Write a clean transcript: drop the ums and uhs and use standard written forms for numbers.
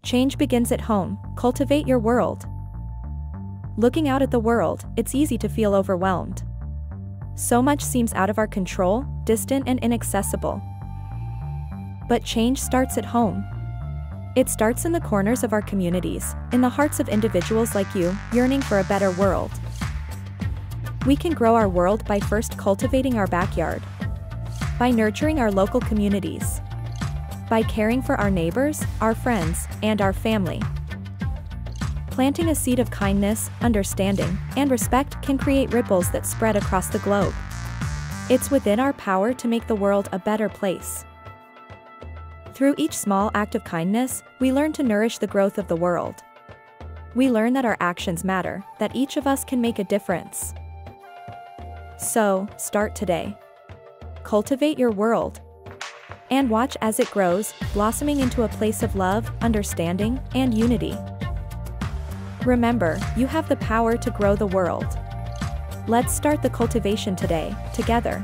Change begins at home. Cultivate your world. Looking out at the world, it's easy to feel overwhelmed. So much seems out of our control, distant and inaccessible. But change starts at home. It starts in the corners of our communities, in the hearts of individuals like you, yearning for a better world. We can grow our world by first cultivating our backyard, by nurturing our local communities, by caring for our neighbors, our friends, and our family. Planting a seed of kindness, understanding, and respect can create ripples that spread across the globe. It's within our power to make the world a better place. Through each small act of kindness, we learn to nourish the growth of the world. We learn that our actions matter, that each of us can make a difference. So, start today. Cultivate your world. And watch as it grows, blossoming into a place of love, understanding, and unity. Remember, you have the power to grow the world. Let's start the cultivation today, together.